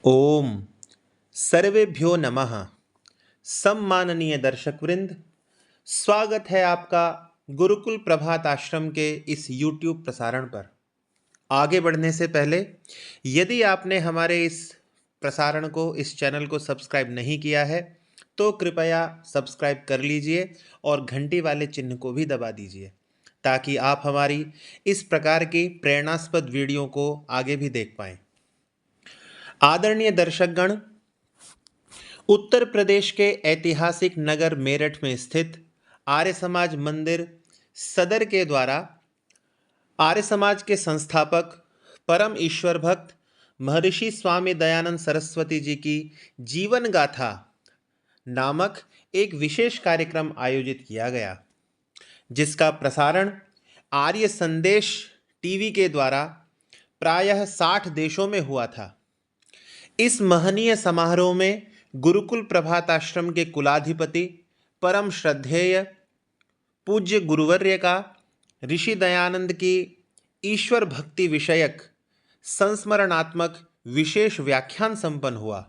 ओम सर्वेभ्यो नमः। सम्माननीय दर्शक वृंद, स्वागत है आपका गुरुकुल प्रभात आश्रम के इस YouTube प्रसारण पर। आगे बढ़ने से पहले यदि आपने हमारे इस प्रसारण को, इस चैनल को सब्सक्राइब नहीं किया है तो कृपया सब्सक्राइब कर लीजिए और घंटी वाले चिन्ह को भी दबा दीजिए ताकि आप हमारी इस प्रकार की प्रेरणास्पद वीडियो को आगे भी देख पाएं। आदरणीय दर्शकगण, उत्तर प्रदेश के ऐतिहासिक नगर मेरठ में स्थित आर्य समाज मंदिर सदर के द्वारा आर्य समाज के संस्थापक परम ईश्वर भक्त महर्षि स्वामी दयानंद सरस्वती जी की जीवन गाथा नामक एक विशेष कार्यक्रम आयोजित किया गया, जिसका प्रसारण आर्य संदेश टीवी के द्वारा प्रायः 60 देशों में हुआ था। इस महनीय समारोह में गुरुकुल प्रभात आश्रम के कुलाधिपति परम श्रद्धेय पूज्य गुरुवर्य का ऋषि दयानंद की ईश्वर भक्ति विषयक संस्मरणात्मक विशेष व्याख्यान संपन्न हुआ,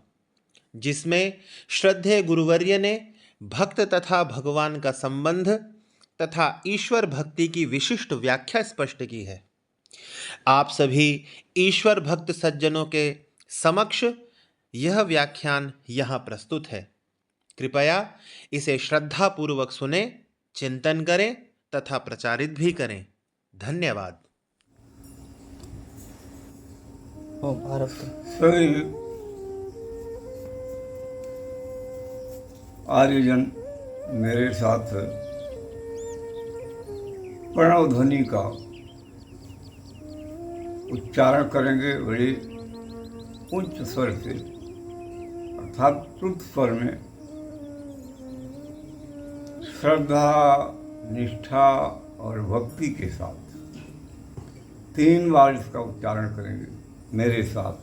जिसमें श्रद्धेय गुरुवर्य ने भक्त तथा भगवान का संबंध तथा ईश्वर भक्ति की विशिष्ट व्याख्या स्पष्ट की है। आप सभी ईश्वर भक्त सज्जनों के समक्ष यह व्याख्यान यहाँ प्रस्तुत है। कृपया इसे श्रद्धापूर्वक सुने, चिंतन करें तथा प्रचारित भी करें। धन्यवाद। सभी आर्यजन मेरे साथ प्रणव ध्वनि का उच्चारण करेंगे बड़े उच्च स्वर से, अर्थात श्रुत स्वर में। श्रद्धा, निष्ठा और भक्ति के साथ 3 बार इसका उच्चारण करेंगे मेरे साथ।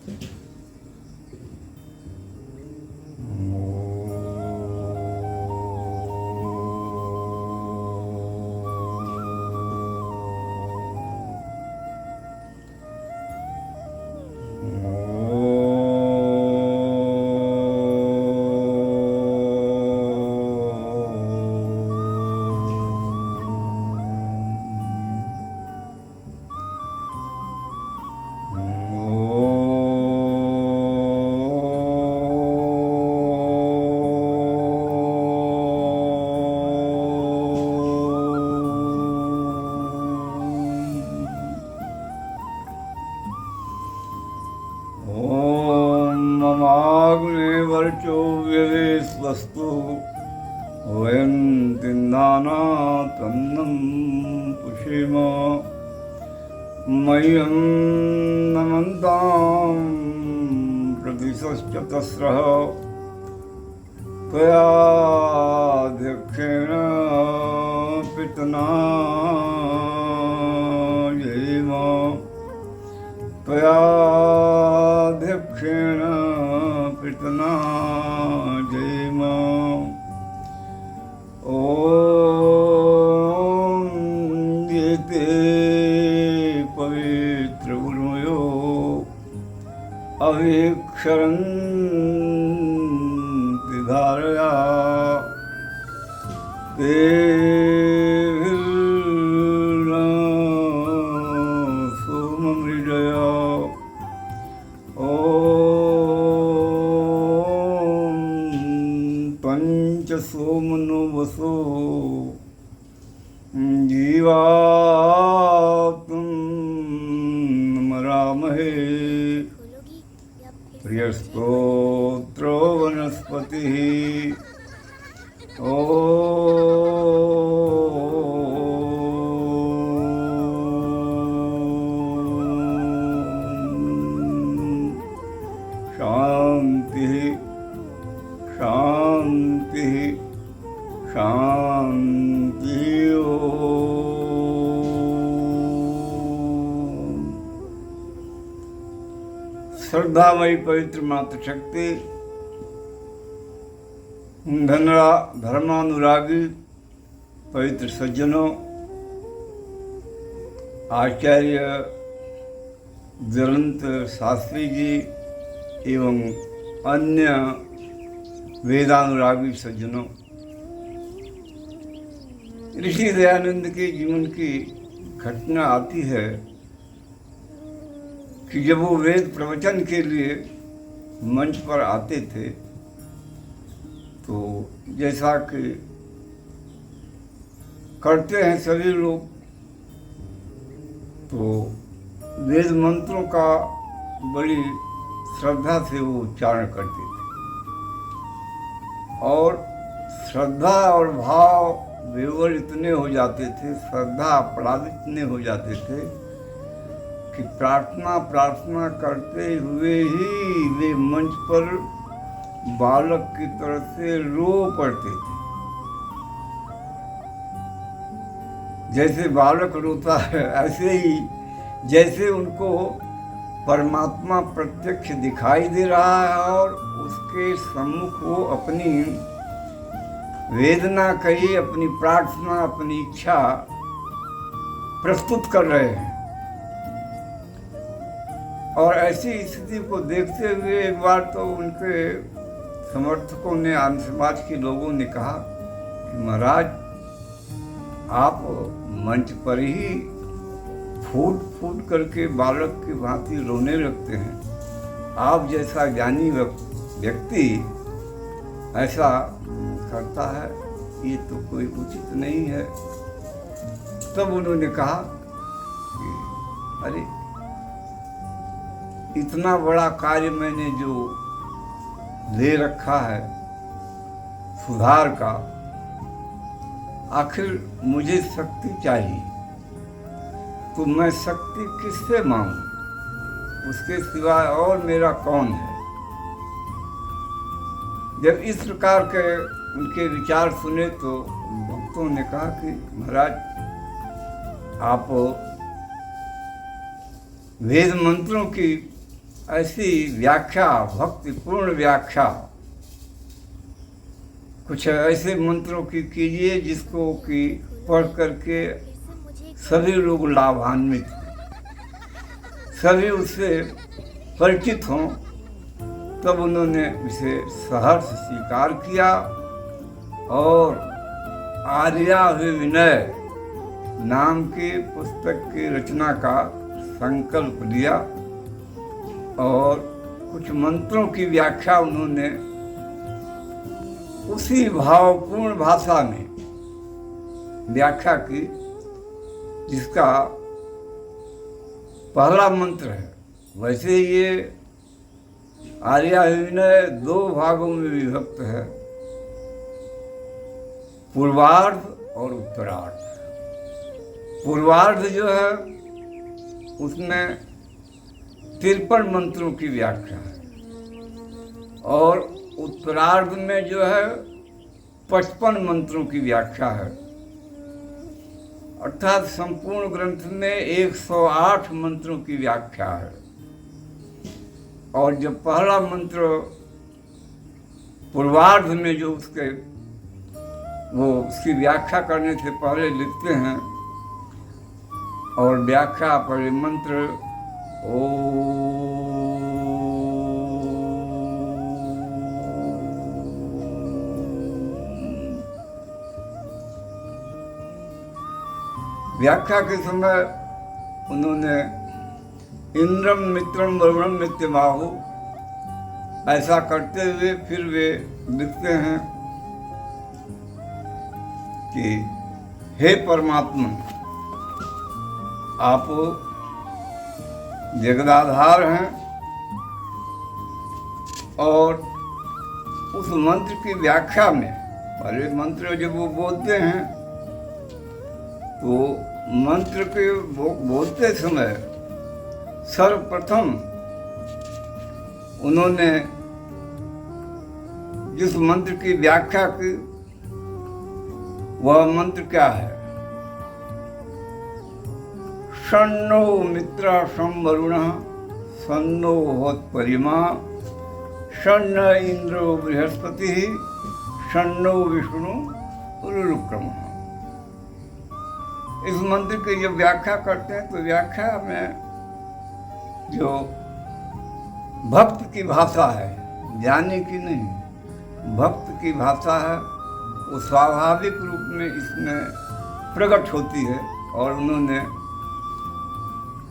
वस्तु वयं तिन्दाना तन्नं पुषेम मह्यं नमन्तां प्रदिशश्चतस्रः त्वयाध्यक्षेण पितना येम त्वयाध्यक्षेण पितना जयम। ओम ये ते पवित्र गुरुयो अवीक्षरन्ति धारया ते सोमनो वसो जीवात्मरामहे प्रियस्तोत्रो वनस्पतिः शांति शांति शांति। श्रद्धामयी पवित्र मातृशक्ति, धर्मानुरागी पवित्र सज्जनों, आचार्य ज्वलंत शास्त्री जी एवं अन्य वेदानुरागी सज्जनों, ऋषि दयानंद के जीवन की घटना आती है कि जब वो वेद प्रवचन के लिए मंच पर आते थे तो जैसा कि करते हैं सभी लोग, तो वेद मंत्रों का बड़ी श्रद्धा से वो उच्चारण करते थे और श्रद्धा और भाव विवल इतने हो जाते थे, श्रद्धा अपराध इतने हो जाते थे कि प्रार्थना करते हुए ही वे मंच पर बालक की तरह से रो पड़ते थे। जैसे बालक रोता है ऐसे ही, जैसे उनको परमात्मा प्रत्यक्ष दिखाई दे रहा है और उसके सम्मुख वो अपनी वेदना कही, अपनी प्रार्थना, अपनी इच्छा प्रस्तुत कर रहे हैं। और ऐसी स्थिति को देखते हुए एक बार तो उनके समर्थकों ने, आर्य समाज के लोगों ने कहा कि महाराज, आप मंच पर ही फूट फूट करके बालक की भांति रोने लगते हैं। आप जैसा ज्ञानी व्यक्ति ऐसा करता है, ये तो कोई उचित नहीं है। तब उन्होंने कहा कि अरे, इतना बड़ा कार्य मैंने जो ले रखा है सुधार का, आखिर मुझे शक्ति चाहिए, तो मैं शक्ति किससे मांगूं? उसके सिवाय और मेरा कौन है? जब इस प्रकार के उनके विचार सुने तो भक्तों ने कहा कि महाराज, आप वेद मंत्रों की ऐसी व्याख्या, भक्तिपूर्ण व्याख्या कुछ ऐसे मंत्रों की कीजिए जिसको कि पढ़ करके सभी लोग लाभान्वित हों, सभी उससे परिचित हों। तब उन्होंने इसे सहर्ष स्वीकार किया और आर्याभिविनय नाम की पुस्तक की रचना का संकल्प लिया और कुछ मंत्रों की व्याख्या उन्होंने उसी भावपूर्ण भाषा में व्याख्या की जिसका पहला मंत्र है। वैसे ये आर्याभिविनय 2 भागों में विभक्त है, पूर्वार्ध और उत्तरार्ध। पूर्वार्ध जो है उसमें 53 मंत्रों की व्याख्या है और उत्तरार्ध में जो है 55 मंत्रों की व्याख्या है। अर्थात संपूर्ण ग्रंथ में 108 मंत्रों की व्याख्या है। और जब पहला मंत्र पूर्वार्ध में जो उसकी व्याख्या करने से पहले लिखते हैं और व्याख्या पहले मंत्र व्याख्या के समय उन्होंने इंद्रम मित्रम वरुणम मित्यमाहु ऐसा करते हुए फिर वे लिखते हैं कि हे परमात्मा, आप जगदाधार हैं और उस मंत्र की व्याख्या में पहले मंत्र जब वो बोलते हैं तो मंत्र के बोलते समय सर्वप्रथम उन्होंने जिस मंत्र की व्याख्या की वह मंत्र क्या है? शन्नो मित्र शं वरुणः सन्नो होत्परिमा शन्न इंद्रो बृहस्पतिः शन्नो विष्णु रुरुक्रमः। इस मंत्र की जब व्याख्या करते हैं तो व्याख्या में जो भक्त की भाषा है, ज्ञानी की नहीं। भक्त की भाषा है, वो स्वाभाविक रूप में इसमें प्रकट होती है। और उन्होंने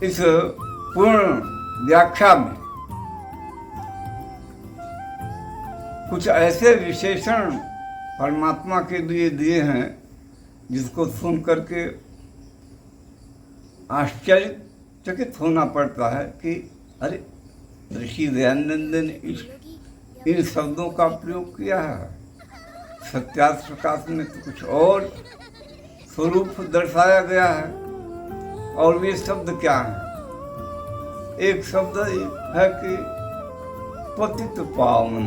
इस पूर्ण व्याख्या में कुछ ऐसे विशेषण परमात्मा के लिए दिए हैं जिसको सुन करके आश्चर्यचकित होना पड़ता है कि अरे, ऋषि दयानंद ने इन शब्दों का प्रयोग किया है। सत्यार्थ प्रकाश में तो कुछ और स्वरूप दर्शाया गया है। और वे शब्द क्या हैं? एक शब्द है कि पतित पावन,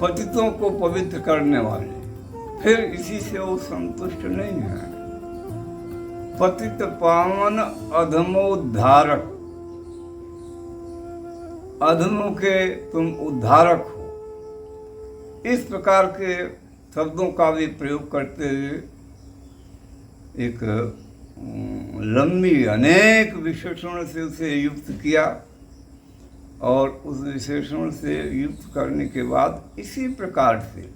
पतितों को पवित्र करने वाले। फिर इसी से वो संतुष्ट नहीं है। पतित पावन अधमोद्धारक, अधमों के तुम उद्धारक हो। इस प्रकार के शब्दों का भी प्रयोग करते हुए एक लंबी अनेक विशेषणों से उसे युक्त किया। और उस विशेषण से युक्त करने के बाद इसी प्रकार से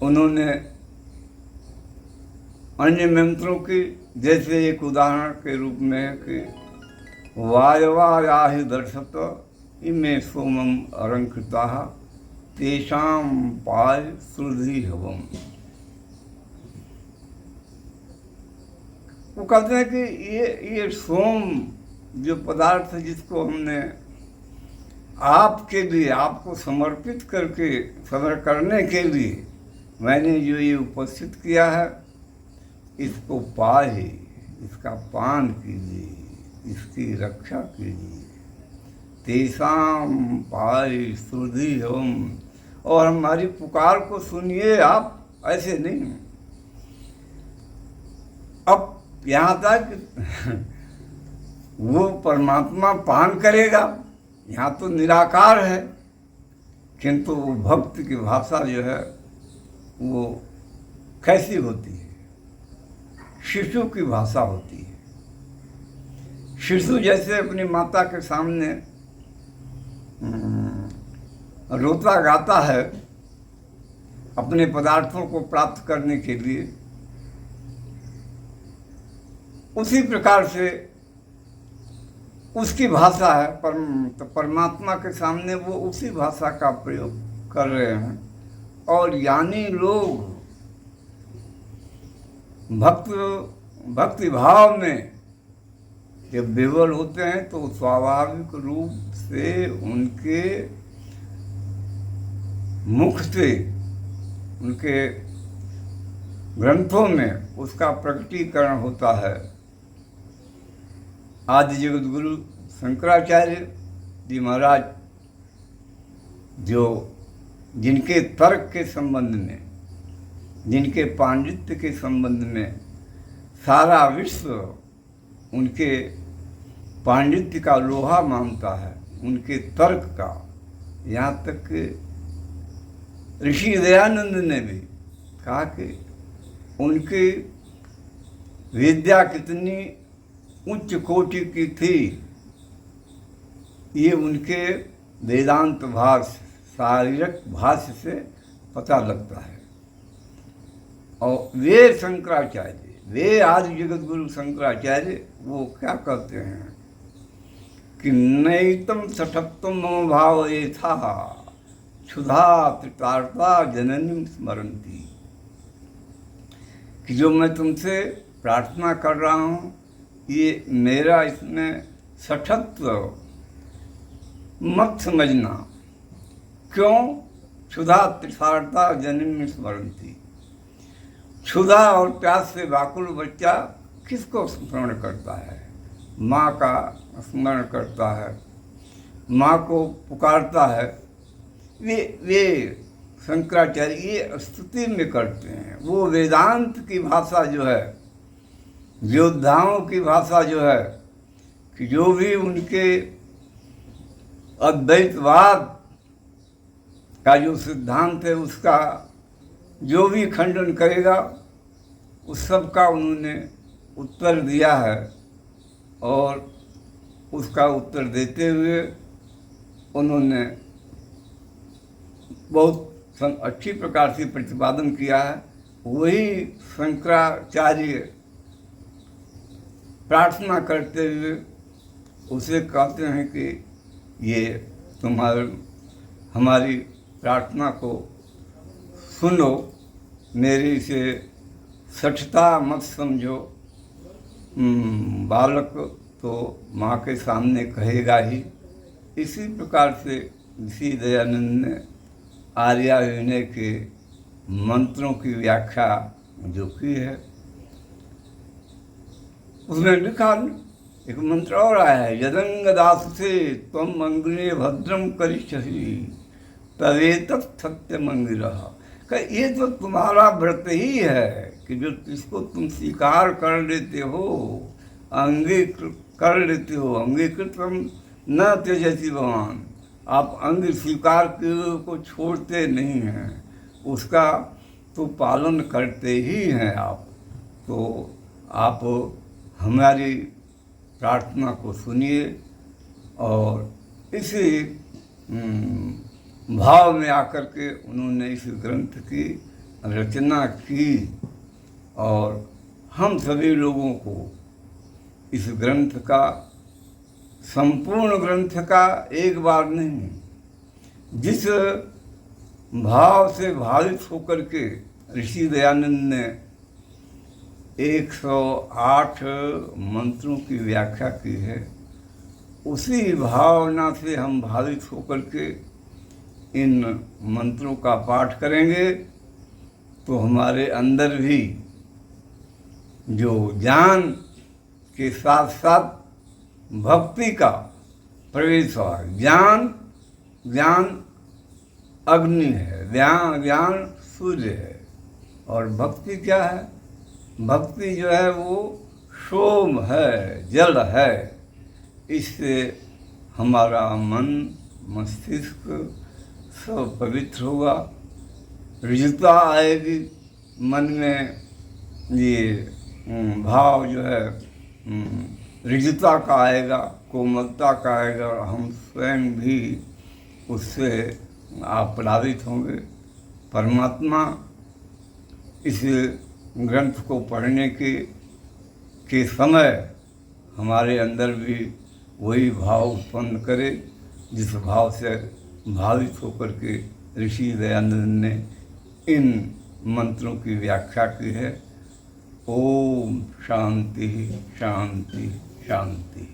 उन्होंने अन्य मंत्रों की, जैसे एक उदाहरण के रूप में है कि वायवायाहि दर्शत इमे सोमम अलंकृता तेषाम पाय श्रुधि हवम। वो कहते हैं कि ये सोम जो पदार्थ जिसको हमने आपके लिए, आपको समर्पित करके, समर्पण करने के लिए मैंने जो ये उपस्थित किया है, इसको पाए, इसका पान कीजिए, इसकी रक्षा कीजिए। तेसाम पाए श्रुधि हम, और हमारी पुकार को सुनिए आप, ऐसे नहीं। अब यहाँ तक वो परमात्मा पान करेगा, यहाँ तो निराकार है, किंतु वो भक्त की भाषा जो है वो कैसी होती है? शिशु की भाषा होती है। शिशु जैसे अपनी माता के सामने रोता गाता है अपने पदार्थों को प्राप्त करने के लिए, उसी प्रकार से उसकी भाषा है। तो परमात्मा के सामने वो उसी भाषा का प्रयोग कर रहे हैं। और यानी लोग भक्ति भाव में जब विवल होते हैं तो स्वाभाविक रूप से उनके मुख से, उनके ग्रंथों में उसका प्रकटीकरण होता है। आदि जगत गुरु शंकराचार्य जी महाराज, जो जिनके तर्क के संबंध में, जिनके पांडित्य के संबंध में सारा विश्व उनके पांडित्य का लोहा मानता है, उनके तर्क का, यहाँ तक कि ऋषि दयानंद ने भी कहा कि उनकी विद्या कितनी उच्च कोटि की थी, ये उनके वेदांत भाष्य, शारीरिक भाष्य से पता लगता है। और वे शंकराचार्य, वे आदि जगत गुरु शंकराचार्य, वो क्या कहते हैं कि नैतम सठत्तम मम भाव ये था क्षुधा त्रितार्ता जननी स्मरंती, कि जो मैं तुमसे प्रार्थना कर रहा हूँ, ये मेरा इसमें सठत्व मत समझना। क्यों? क्षुधा त्रितार्ता जननी स्मरंती। क्षुधा और प्यास से व्याकुल बच्चा किसको स्मरण करता है? माँ का स्मरण करता है, माँ को पुकारता है। वे शंकराचार्य ये स्तुति में करते हैं। वो वेदांत की भाषा जो है, योद्धाओं की भाषा जो है, कि जो भी उनके अद्वैतवाद का जो सिद्धांत है, उसका जो भी खंडन करेगा, उस सब का उन्होंने उत्तर दिया है। और उसका उत्तर देते हुए उन्होंने बहुत अच्छी प्रकार से प्रतिपादन किया है। वही शंकराचार्य प्रार्थना करते हुए उसे कहते हैं कि ये हमारी प्रार्थना को सुनो, मेरी से सठता मत समझो। बालक तो माँ के सामने कहेगा ही। इसी प्रकार से ऋषि दयानंद ने आर्या विनय के मंत्रों की व्याख्या जो की है, उसमें लिखा एक मंत्र और आया है, यदंग दास से तम अंग्रे भद्रम करिष्यसि तवेतत् सत्यम अंगिरः। ये तो तुम्हारा व्रत ही है कि जो इसको तुम स्वीकार कर लेते हो, अंगीकृत कर लेते हो। अंगीकृतम न त्यजति भगवान, आप अंग स्वीकार को छोड़ते नहीं हैं, उसका तो पालन करते ही हैं आप। तो आप हमारी प्रार्थना को सुनिए और इसी भाव में आकर के उन्होंने इस ग्रंथ की रचना की और हम सभी लोगों को इस ग्रंथ का, संपूर्ण ग्रंथ का एक बार नहीं, जिस भाव से भावित होकर के ऋषि दयानंद ने 108 मंत्रों की व्याख्या की है, उसी भावना से हम भावित होकर के इन मंत्रों का पाठ करेंगे तो हमारे अंदर भी जो ज्ञान के साथ साथ भक्ति का प्रवेश हुआ। ज्ञान अग्नि है, ज्ञान सूर्य है, और भक्ति क्या है? भक्ति जो है वो सोम है, जल है। इससे हमारा मन मस्तिष्क सब पवित्र होगा, ऋजुता आएगी मन में। ये भाव जो है ऋजुता का आएगा, कोमलता का आएगा, और हम स्वयं भी उससे प्रभावित होंगे। परमात्मा इस ग्रंथ को पढ़ने के समय हमारे अंदर भी वही भाव उत्पन्न करे जिस भाव से भावित होकर के ऋषि दयानंद ने इन मंत्रों की व्याख्या की है। ओम शांति शांति शांति।